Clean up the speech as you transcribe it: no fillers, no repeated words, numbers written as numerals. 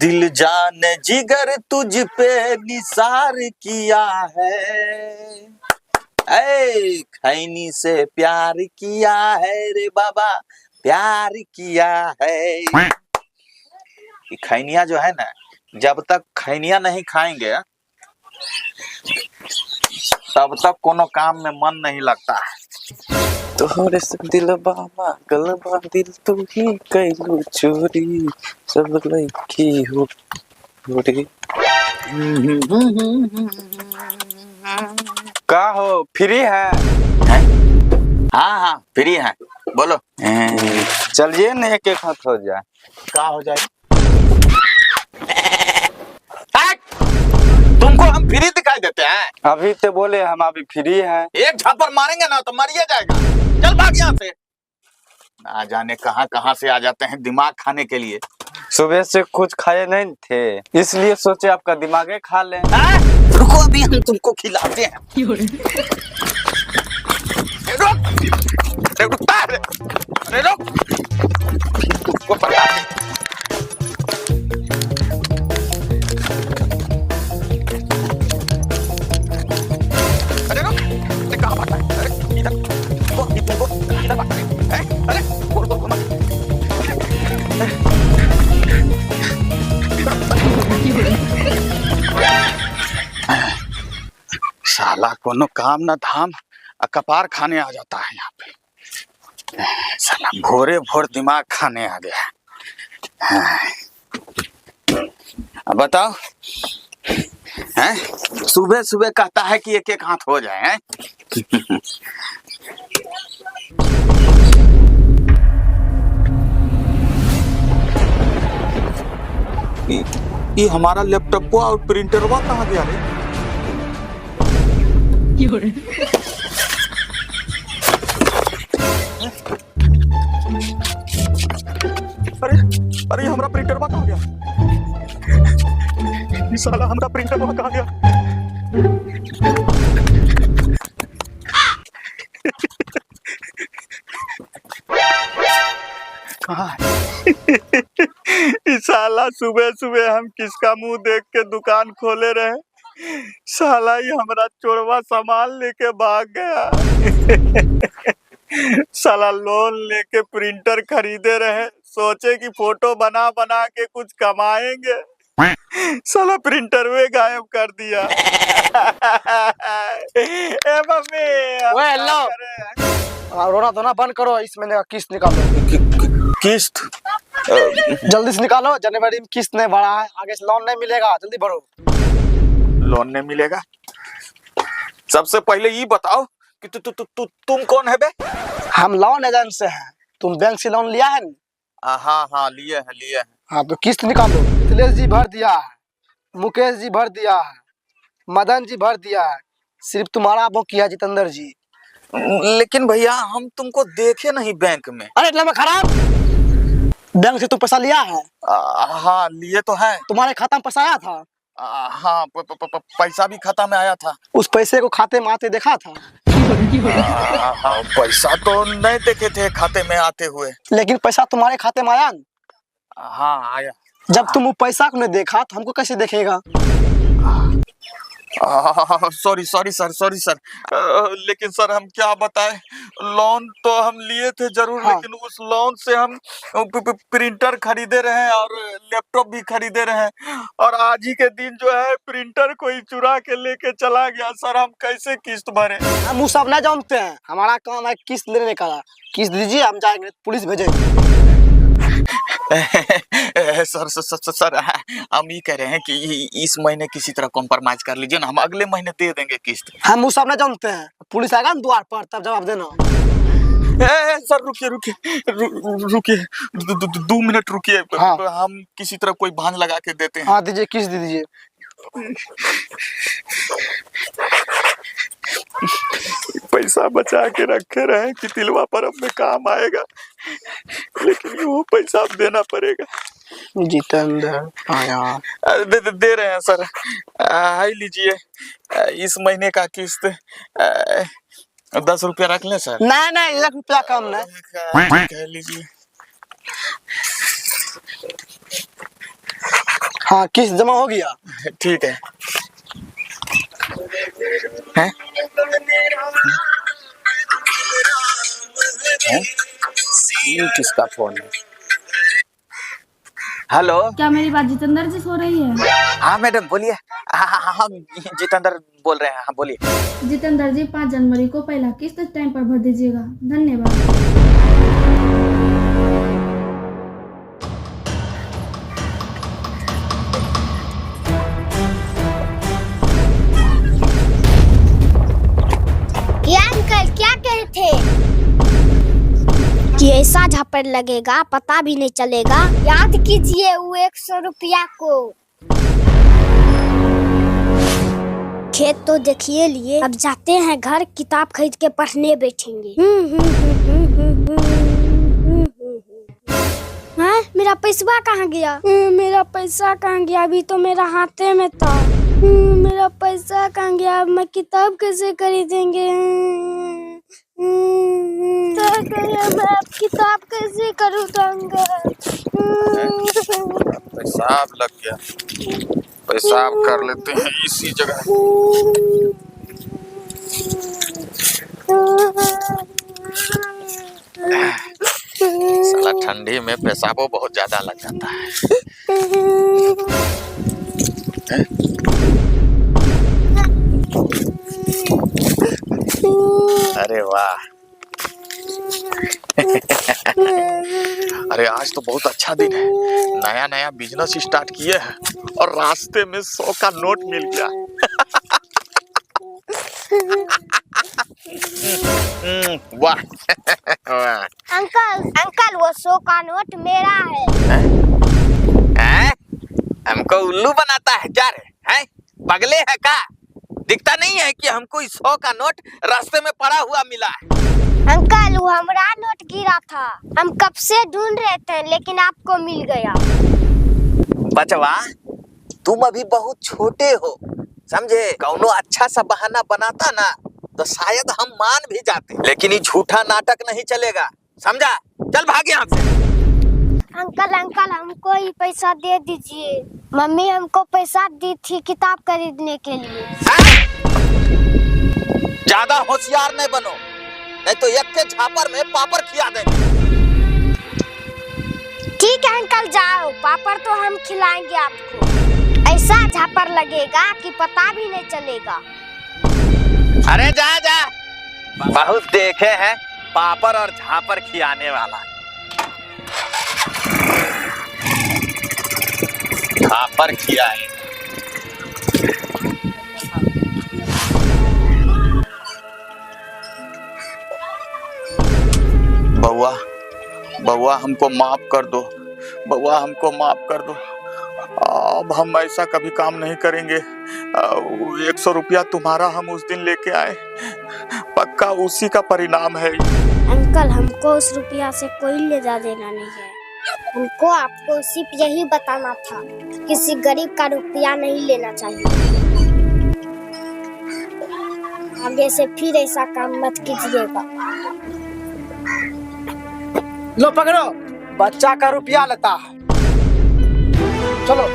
दिल जान जिगर तुझ पे निसार किया है, ऐ खैनी से प्यार किया है रे बाबा, प्यार किया है। खैनिया जो है ना, जब तक खैनिया नहीं खाएंगे तब तक कोनो काम में मन नहीं लगता है। तोहरे से दिलबा मांगलबा दिल तू ही कैलू चोरी, सब लड़की हो रे। का हो फ्री है? हाँ हाँ फ्री है, बोलो। चलिए न एक एक हाथ हो जाए। क्या हो जाए? तुमको हम फ्री दिखाई देते हैं? अभी तो बोले हम अभी फ्री हैं। एक झापड़ मारेंगे ना तो मरिए जाएगा। चल भाग यहाँ से। ना जाने कहाँ कहाँ से आ जाते हैं दिमाग खाने के लिए। सुबह से कुछ खाए नहीं थे, इसलिए सोचे आपका दिमागे खा लें। रुको अभी हम तुमको खिलाते हैं। रुकता है। अरे रुक, तुमको पता है। अरे रुक, अरे कहाँ भागता है? अरे इधर, तुमको इधर भागता है? अरे बोल बोल मत। साला कोनो काम ना धाम कपार खाने आ जाता है यहाँ पे। साला भोरे भोर दिमाग खाने आ गया। अब बताओ, हैं? सुबह सुबह कहता है कि एक एक हाथ हो जाए हैं? ये हमारा लैपटॉप और प्रिंटरवा कहाँ गया रे? अरे अरे हमारा प्रिंटरवा कहाँ गया? ये साला हमारा प्रिंटरवा कहाँ गया? कहाँ है? साला सुबह सुबह हम किसका मुंह देख के दुकान खोले रहे, साला ही हमारा चोरवा सामान लेके भाग गया। साला लोन लेके प्रिंटर खरीदे रहे, सोचे कि फोटो बना बना के कुछ कमाएंगे, साला प्रिंटर वे गायब कर दिया। ए मम्मी, ओए हेलो, रोना धोना बंद करो, इस महीने का किस्त निकालो। किस्त जल्दी से निकालो, जनवरी में किस्त नहीं भरा है, आगे से लोन नहीं मिलेगा, जल्दी भरो। लोन नहीं मिलेगा? सबसे पहले ये बताओ कि तुम कौन है बे? हम लोन एजेंट से हैं। तुम बैंक से लोन लिया है ना? हाँ हाँ लिए हैं। हाँ तो किस्त निकालो। मिथिलेश जी भर दिया है, मुकेश जी भर दिया है, मदन जी भर दिया है, सिर्फ तुम्हारा बाकी है जितेंद्र जी। लेकिन भैया हम तुमको देखे नहीं बैंक में। अरे इतना में खराब, बैंक से तुम पैसा लिया है? हाँ लिए तो है। तुम्हारे खाता में पैसा आया था? हाँ पैसा भी खाता में आया था। उस पैसे को खाते में आते देखा था? हाँ पैसा तो नहीं देखे थे खाते में आते हुए। लेकिन पैसा तुम्हारे खाते में आया न? हाँ आया। जब तुम वो पैसा को नहीं देखा तो हमको कैसे देखेगा? Sorry sir. लेकिन सर हम क्या बताएं, लोन तो हम लिए थे जरूर। हाँ। लेकिन उस लोन से हम प्रिंटर खरीदे रहे और लैपटॉप भी खरीदे रहे, और आज ही के दिन जो है प्रिंटर कोई चुरा के लेके चला गया। सर हम कैसे किस्त भरे? हम वो सब नहीं जानते हैं, हमारा काम है किस्त लेने का। किस्त दीजिए, हम जाएंगे पुलिस भेजेंगे। सर हम ये कह रहे हैं कि इस महीने किसी तरह कॉम्प्रोमाइज कर लीजिए ना, हम अगले महीने दे देंगे किस्त। हम वो सब नहीं जानते हैं, पुलिस आएगा ना द्वार पर तब जवाब देना। सर रुकिए 2 मिनट रुकिए। हाँ। हम किसी तरह कोई बहाना लगा के देते हैं। हाँ दीजिए, किस्त दीजिए। पैसा बचा के रखे रहे कि तिलवा पर्व में काम आएगा, लेकिन वो पैसा अब देना पड़ेगा। जितेंद्र आया। दे रहे हैं सर, हाई लीजिए। इस महीने का किस्त 10 रुपया रख लें सर? नहीं 1 रुपया कम नहीं। कह लीजिए। हाँ किस्त जमा हो गया। ठीक है। हैं? हैं? ये किसका फोन है? हेलो। क्या मेरी बात जितेंद्र जी से हो रही है? हाँ मैडम बोलिए। हाँ जितेंद्र बोल रहे हैं। हाँ बोलिए। जितेंद्र जी 5 जनवरी को पहला किस्त टाइम पर भर दीजिएगा। धन्यवाद। ये अंकल क्या कहे थे कि ऐसा झापड़ लगेगा पता भी नहीं चलेगा। याद कीजिए वो 100 रुपया को। खेत तो देखिए लिए, अब जाते हैं घर, किताब खरीद के पढ़ने बैठेंगे। हाँ, मेरा पैसा कहाँ गया? मेरा पैसा कहाँ गया? अभी तो मेरा हाथे में था। मेरा पैसा कहाँ गया? अब मैं किताब कैसे खरीदेंगे? मैं अब किताब कैसे करूँ पेशाब लग गया। पेशाब कर लेते हैं इसी जगह। साला ठंडी में पेशाबो बहुत ज्यादा लग जाता है। अरे वाह। अरे आज तो बहुत अच्छा दिन है। नया नया बिजनेस स्टार्ट किए हैं और रास्ते में 100 का नोट मिल गया। वाह। वाह। अंकल वो 100 का नोट मेरा है। हैं? हमको उल्लू बनाता है क्या रे? हैं? पगले है का? दिखता नहीं है कि हमको इस 100 का नोट रास्ते में पड़ा हुआ मिला है? अंकल वो हमारा नोट गिरा था, हम कब से ढूंढ रहे थे लेकिन आपको मिल गया। बचवा तुम अभी बहुत छोटे हो, समझे? कौनो अच्छा सा बहाना बनाता ना तो शायद हम मान भी जाते, लेकिन ये झूठा नाटक नहीं चलेगा, समझा? चल भाग यहाँ से। अंकल हमको ही पैसा दे दीजिए। मम्मी हमको पैसा दी थी किताब खरीदने के लिए। ज्यादा होशियार नहीं बनो, नहीं तो एक के झापर में पापड़ खिया देंगे। ठीक है अंकल जाओ, पापड़ तो हम खिलाएंगे आपको। ऐसा झापर लगेगा कि पता भी नहीं चलेगा। अरे जा जा, बहुत देखे हैं पापड़ और झापर खियाने वाला। झापर खियाए। बउआ हमको माफ कर दो। बउआ हमको माफ कर दो। अब हम ऐसा कभी काम नहीं करेंगे। 100 रुपया तुम्हारा हम उस दिन लेके आए, पक्का उसी का परिणाम है। अंकल हमको उस रुपया से कोई लेना देना नहीं है। हमको आपको सिर्फ यही बताना था, किसी गरीब का रुपया नहीं लेना चाहिए। आगे से फिर ऐसा काम मत कीजिएगा। लो पकड़ो, बच्चा का रुपया लेता है। चलो।